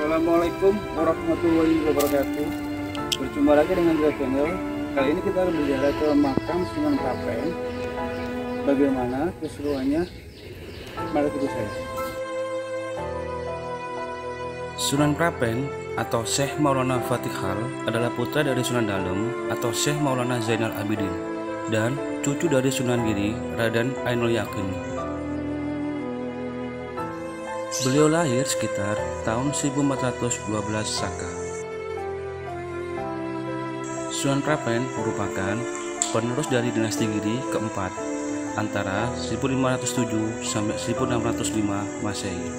Assalamualaikum warahmatullahi wabarakatuh. Berjumpa lagi dengan Grab Channel. Kali ini kita akan berjalan ke makam Sunan Prapen. Bagaimana keseruannya? Mari ikut saya. Sunan Prapen atau Syekh Maulana Fatihal adalah putra dari Sunan Dalem atau Syekh Maulana Zainal Abidin dan cucu dari Sunan Giri Raden Ainul Yakin. Beliau lahir sekitar tahun 1412 Saka. Sunan Prapen merupakan penerus dari dinasti Giri keempat antara 1507 sampai 1605 Masehi.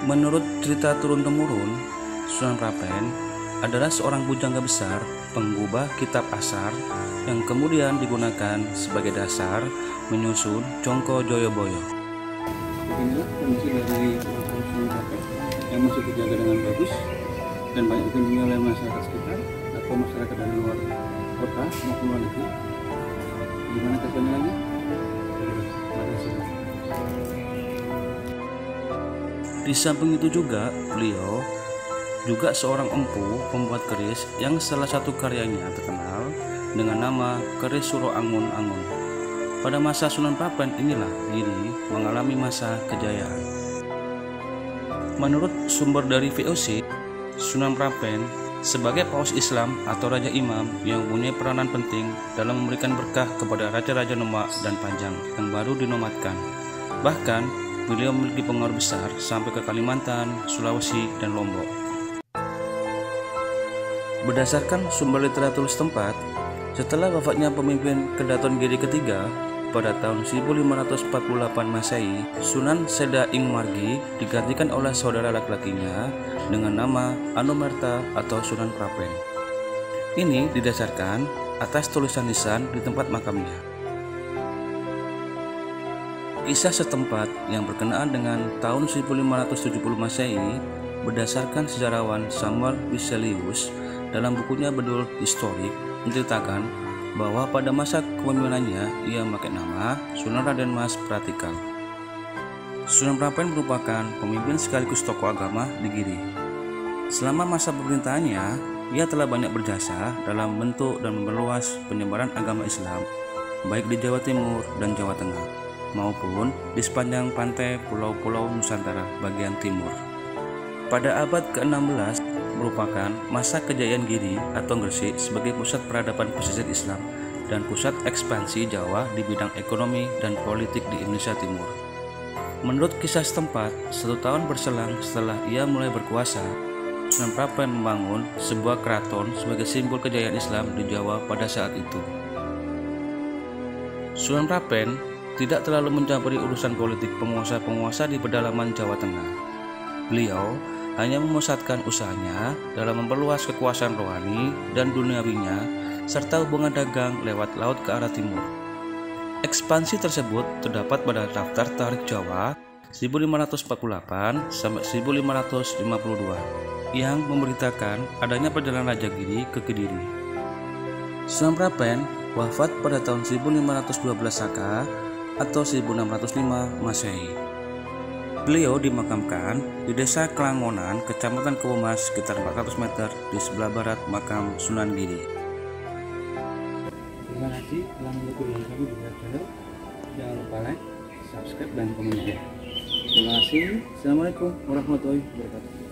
Menurut cerita turun-temurun, Sunan Prapen adalah seorang bujangga besar penggubah kitab asar yang kemudian digunakan sebagai dasar menyusun Congko Joyoboyo. Beginilah kondisi dari makam Sunan Prapen yang masih terjaga dengan bagus dan banyak dikunjungi oleh masyarakat sekitar atau masyarakat dari luar kota maupun luar negeri. Gimana kesannya lagi? Di samping itu juga, beliau juga seorang empu pembuat keris yang salah satu karyanya terkenal dengan nama keris Suro Angun Angun. Pada masa Sunan Prapen inilah Giri mengalami masa kejayaan. Menurut sumber dari VOC, Sunan Prapen sebagai paus Islam atau Raja Imam yang mempunyai peranan penting dalam memberikan berkah kepada raja-raja Demak dan Panjang yang baru dinomadkan. Bahkan, beliau memiliki pengaruh besar sampai ke Kalimantan, Sulawesi, dan Lombok. Berdasarkan sumber literatur setempat, setelah wafatnya pemimpin Kedaton Giri ketiga pada tahun 1548 Masehi, Sunan Seda Ing Margi digantikan oleh saudara laki-lakinya dengan nama Anomerta atau Sunan Prapen. Ini didasarkan atas tulisan lisan di tempat makamnya. Kisah setempat yang berkenaan dengan tahun 1570 Masehi berdasarkan sejarawan Samuel Wiselius dalam bukunya Bedul Historik menceritakan bahwa pada masa kepemimpinannya ia memakai nama Sunan Raden Mas Pratikal. Sunan Prapen merupakan pemimpin sekaligus tokoh agama di Giri. Selama masa pemerintahannya, ia telah banyak berjasa dalam bentuk dan memperluas penyebaran agama Islam, baik di Jawa Timur dan Jawa Tengah, maupun di sepanjang pantai pulau-pulau Nusantara bagian timur. Pada abad ke-16 merupakan masa kejayaan Giri atau Gresik sebagai pusat peradaban pesisir Islam dan pusat ekspansi Jawa di bidang ekonomi dan politik di Indonesia Timur. Menurut kisah setempat, 1 tahun berselang setelah ia mulai berkuasa, Sunan Prapen membangun sebuah keraton sebagai simbol kejayaan Islam di Jawa pada saat itu. Sunan Prapen tidak terlalu mencampuri urusan politik penguasa-penguasa di pedalaman Jawa Tengah. Beliau hanya memusatkan usahanya dalam memperluas kekuasaan rohani dan duniawinya serta hubungan dagang lewat laut ke arah timur. Ekspansi tersebut terdapat pada daftar Tarikh Jawa 1548 sampai 1552 yang memberitakan adanya perjalanan Raja Giri ke Kediri. Sunan Prapen wafat pada tahun 1512 Saka atau 1605 Masehi. Beliau dimakamkan di Desa Kelangonan, Kecamatan Kebomas, sekitar 400 meter di sebelah barat makam Sunan Giri. Terima kasih telah mendukung kami di Grab Channel. Jangan lupa like, subscribe, dan komen ya. Terima kasih. Assalamualaikum warahmatullahi wabarakatuh.